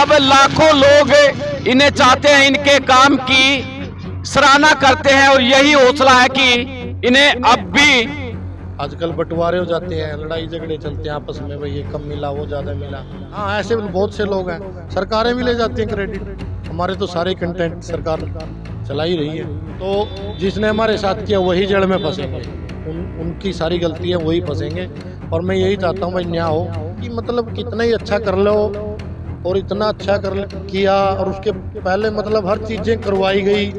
अब लाखों लोग इन्हें चाहते हैं, इनके काम की सराहना करते हैं और यही हौसला है कि इन्हें अब भी। आजकल बंटवारे हो जाते हैं, लड़ाई झगड़े चलते हैं आपस में, भाई ये कम मिला वो ज़्यादा मिला। हाँ, ऐसे बहुत से लोग हैं, सरकारें भी ले जाती हैं क्रेडिट। हमारे तो सारे कंटेंट सरकार चला ही रही है, तो जिसने हमारे साथ किया वही जड़ में फंसेंगे, उनकी सारी गलतियाँ वही फंसेंगे। और मैं यही चाहता हूँ भाई न्याय हो, कि मतलब कितना ही अच्छा कर लो और इतना अच्छा किया, और उसके पहले मतलब हर चीज़ें करवाई गई,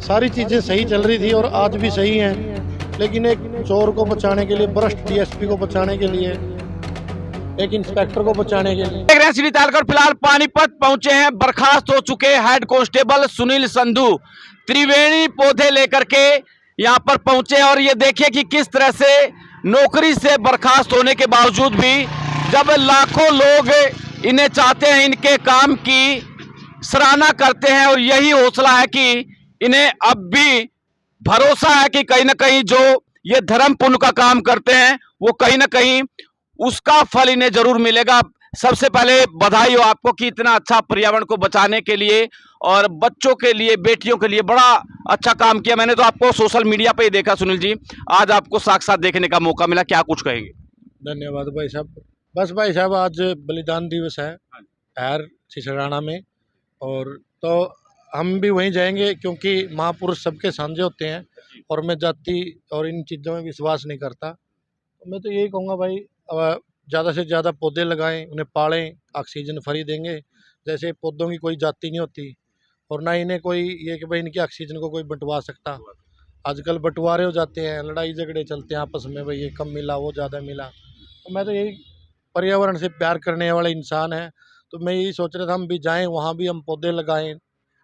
सारी चीज़ें सही चल रही थी और आज भी सही हैं। लेकिन एक चोर को बचाने के लिए, भ्रष्ट डीएसपी को बचाने के लिए, एक इंस्पेक्टर को बचाने के लिए। देख रहे हैं श्री तालकर फिलहाल पानीपत पहुंचे हैं। बर्खास्त हो चुके हेड कांस्टेबल सुनील संधू त्रिवेणी पौधे लेकर के यहां पर पहुंचे, और ये देखिए कि किस तरह से नौकरी से बर्खास्त होने के बावजूद भी जब लाखों लोग इन्हें चाहते हैं, इनके काम की सराहना करते हैं और यही हौसला है कि इन्हें अब भी भरोसा है कि कहीं ना कहीं जो ये धर्म पुण्य का काम करते हैं वो कहीं ना कहीं उसका फल इन्हें जरूर मिलेगा। सबसे पहले बधाई हो आपको कि इतना अच्छा पर्यावरण को बचाने के लिए और बच्चों के लिए, बेटियों के लिए बड़ा अच्छा काम किया। मैंने तो आपको सोशल मीडिया पे ही देखा सुनील जी, आज आपको साक्षात देखने का मौका मिला, क्या कुछ कहेंगे? धन्यवाद भाई साहब। बस भाई साहब, आज बलिदान दिवस है यार छिछराना में, और तो हम भी वहीं जाएंगे क्योंकि महापुरुष सबके साझे होते हैं, और मैं जाति और इन चीज़ों में विश्वास नहीं करता। तो मैं तो यही कहूँगा भाई, ज़्यादा से ज़्यादा पौधे लगाएं, उन्हें पालें, ऑक्सीजन फ्री देंगे। जैसे पौधों की कोई जाति नहीं होती, और ना इन्हें कोई ये कि भाई इनकी ऑक्सीजन को कोई बंटवा सकता। आजकल बंटवारे हो जाते हैं, लड़ाई झगड़े चलते हैं आपस में, भाई ये कम मिला वो ज़्यादा मिला। तो मैं तो यही, पर्यावरण से प्यार करने वाले इंसान हैं, तो मैं यही सोच रहा था हम भी जाएं, वहाँ भी हम पौधे लगाएं,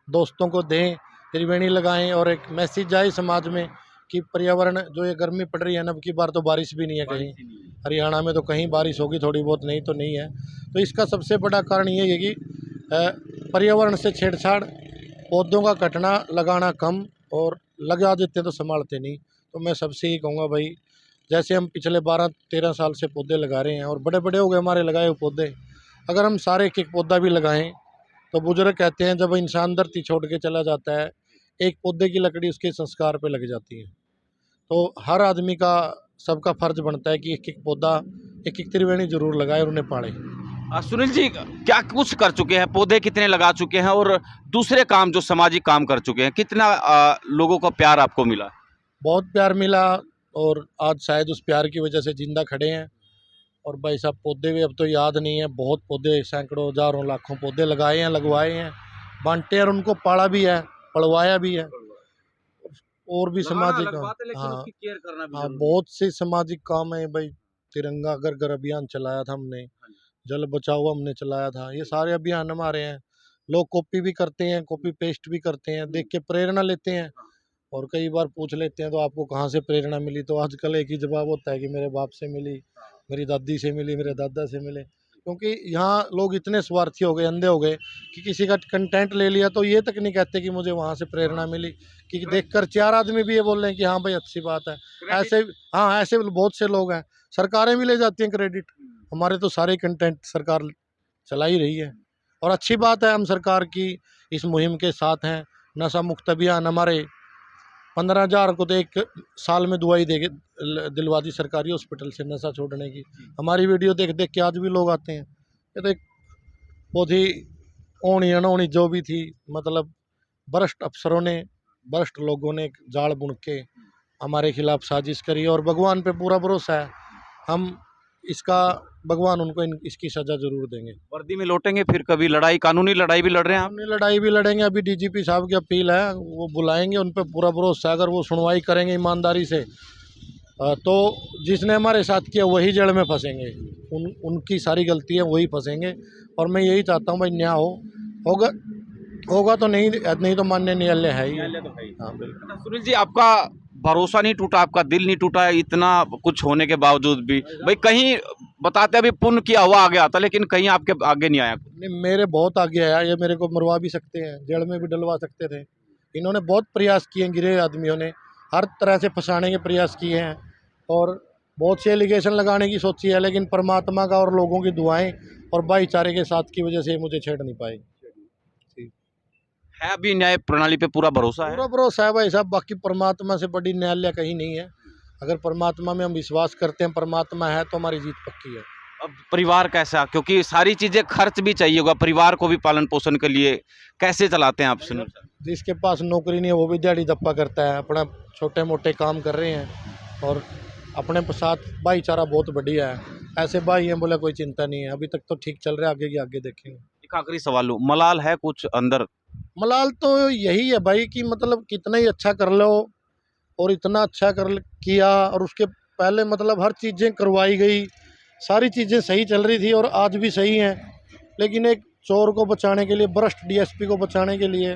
दोस्तों को दें, त्रिवेणी लगाएं, और एक मैसेज जाए समाज में कि पर्यावरण, जो ये गर्मी पड़ रही है ना, अब की बार तो बारिश भी नहीं है कहीं, हरियाणा में तो कहीं बारिश होगी थोड़ी बहुत, नहीं तो नहीं है। तो इसका सबसे बड़ा कारण ये है कि पर्यावरण से छेड़छाड़, पौधों का कटना, लगाना कम, और लगा देते तो संभालते नहीं। तो मैं सबसे ही कहूँगा भाई, जैसे हम पिछले 12-13 साल से पौधे लगा रहे हैं और बड़े बड़े हो गए हमारे लगाए हुए पौधे, अगर हम सारे एक एक पौधा भी लगाएं, तो बुजुर्ग कहते हैं जब इंसान धरती छोड़ के चला जाता है, एक पौधे की लकड़ी उसके संस्कार पे लग जाती है। तो हर आदमी का, सबका फर्ज बनता है कि एक एक पौधा, एक एक त्रिवेणी जरूर लगाए और उन्हें पाले। सुनील जी, क्या कुछ कर चुके हैं, पौधे कितने लगा चुके हैं और दूसरे काम जो सामाजिक काम कर चुके हैं, कितना लोगों का प्यार आपको मिला? बहुत प्यार मिला, और आज शायद उस प्यार की वजह से जिंदा खड़े हैं। और भाई साहब, पौधे भी अब तो याद नहीं है, बहुत पौधे, सैकड़ों हजारों लाखों पौधे लगाए हैं, लगवाए हैं, बांटे हैं, और उनको पाला भी है, पढ़वाया भी है। और भी सामाजिक काम, हाँ हाँ, बहुत से सामाजिक काम है भाई। तिरंगा घर घर अभियान चलाया था हमने, जल बचाओ हमने चलाया था, ये सारे अभियान हमारे हैं। लोग कॉपी भी करते हैं, कॉपी पेस्ट भी करते हैं, देख के प्रेरणा लेते हैं, और कई बार पूछ लेते हैं तो आपको कहाँ से प्रेरणा मिली, तो आजकल एक ही जवाब होता है कि मेरे बाप से मिली, मेरी दादी से मिली, मेरे दादा से मिले। क्योंकि यहाँ लोग इतने स्वार्थी हो गए, अंधे हो गए, कि किसी का कंटेंट ले लिया तो ये तक नहीं कहते कि मुझे वहाँ से प्रेरणा मिली, कि देखकर 4 आदमी भी ये बोल रहे हैं कि हाँ भाई अच्छी बात है। ऐसे, हाँ, ऐसे बहुत से लोग हैं, सरकारें भी ले जाती हैं क्रेडिट। हमारे तो सारे कंटेंट सरकार चला ही रही है, और अच्छी बात है, हम सरकार की इस मुहिम के साथ हैं। नशा मुक्त अभियान हमारे 15,000 को तो एक साल में दवाई दे दिलवा दी सरकारी हॉस्पिटल से नशा छोड़ने की। हमारी वीडियो देख देख के आज भी लोग आते हैं। ये तो एक बहुत ही होनी अनहोनी जो भी थी, मतलब भ्रष्ट अफसरों ने, भ्रष्ट लोगों ने एक जाल बुन के हमारे खिलाफ साजिश करी, और भगवान पे पूरा भरोसा है, हम इसका, भगवान उनको इसकी सजा जरूर देंगे। वर्दी में लौटेंगे फिर कभी, लड़ाई, कानूनी लड़ाई भी लड़ रहे हैं आप? हमने लड़ाई भी लड़ेंगे, अभी डीजीपी साहब की अपील है, वो बुलाएंगे, उन पर पूरा भरोसा है, अगर वो सुनवाई करेंगे ईमानदारी से, तो जिसने हमारे साथ किया वही जड़ में फंसेंगे, उनकी सारी गलतियाँ वही फंसेंगे। और मैं यही चाहता हूँ भाई न्याय होगा, होगा तो नहीं तो माननीय न्यायालय है ही। हाँ बिल्कुल। सुनील जी, आपका भरोसा नहीं टूटा, आपका दिल नहीं टूटा, इतना कुछ होने के बावजूद भी? भाई कहीं बताते अभी पुण्य किया हुआ आगे आता, लेकिन कहीं आपके आगे नहीं आया? नहीं, मेरे बहुत आगे आया, ये मेरे को मरवा भी सकते हैं, जेल में भी डलवा सकते थे। इन्होंने बहुत प्रयास किए, गिरे आदमियों ने हर तरह से फंसाने के प्रयास किए हैं, और बहुत से एलिगेशन लगाने की सोची है, लेकिन परमात्मा का और लोगों की दुआएं और भाईचारे के साथ की वजह से ये मुझे छेड़ नहीं पाए। है अभी न्याय प्रणाली पे पूरा भरोसा है? पूरा भरोसा है भाई साहब, बाकी परमात्मा से बड़ी न्यायालय कहीं नहीं है। अगर परमात्मा में हम विश्वास करते हैं, परमात्मा है, तो हमारी जीत पक्की है। अब परिवार कैसा, क्योंकि सारी चीजें खर्च भी चाहिए होगा परिवार को भी पालन पोषण के लिए, कैसे चलाते हैं आप सुनील सर? जिसके पास नौकरी नहीं है वो भी दिहाड़ी दप्पा करता है, अपना छोटे मोटे काम कर रहे हैं और अपने साथ भाईचारा बहुत बढ़िया है। ऐसे भाई हैं बोले कोई चिंता नहीं है, अभी तक तो ठीक चल रहा है, आगे की आगे देखेंगे। एक आखिरी सवाल, मलाल है कुछ अंदर? मलाल तो यही है भाई कि मतलब कितना ही अच्छा कर लो और इतना अच्छा किया, और उसके पहले मतलब हर चीज़ें करवाई गई, सारी चीज़ें सही चल रही थी और आज भी सही हैं, लेकिन एक चोर को बचाने के लिए, भ्रष्ट डीएसपी को बचाने के लिए,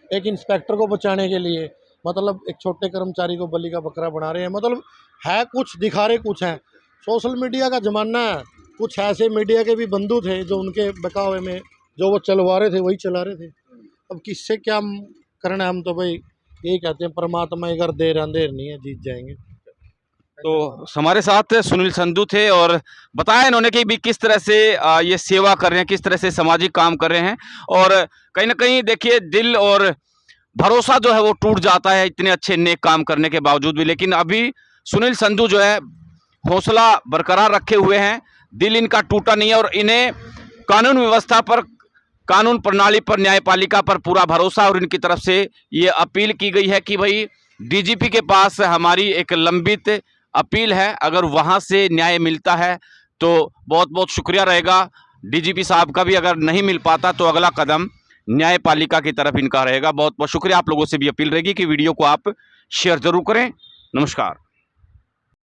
एक इंस्पेक्टर को बचाने के लिए मतलब एक छोटे कर्मचारी को बलि का बकरा बना रहे हैं। मतलब है कुछ, दिखा रहे कुछ हैं। सोशल मीडिया का ज़माना है, कुछ ऐसे मीडिया के भी बंधु थे जो उनके बकावे में जो वो चलवा रहे थे वही चला रहे थे। अब किससे क्या करना है, हम तो भाई यही कहते हैं परमात्मा अगर देर अंधेर नहीं है, जीत जाएंगे। तो हमारे साथ सुनील संधू थे और बताया इन्होंने कि भी किस तरह से ये सेवा कर रहे हैं, किस तरह से सामाजिक काम कर रहे हैं, और कहीं ना कहीं देखिए दिल और भरोसा जो है वो टूट जाता है इतने अच्छे नेक काम करने के बावजूद भी। लेकिन अभी सुनील संधू जो है हौसला बरकरार रखे हुए हैं, दिल इनका टूटा नहीं है और इन्हें कानून व्यवस्था पर, कानून प्रणाली पर, न्यायपालिका पर पूरा भरोसा। और इनकी तरफ से ये अपील की गई है कि भाई डीजीपी के पास हमारी एक लंबित अपील है, अगर वहां से न्याय मिलता है तो बहुत बहुत शुक्रिया रहेगा। डीजीपी साहब का भी अगर नहीं मिल पाता तो अगला कदम न्यायपालिका की तरफ इनका रहेगा। बहुत बहुत शुक्रिया। आप लोगों से भी अपील रहेगी कि वीडियो को आप शेयर जरूर करें। नमस्कार।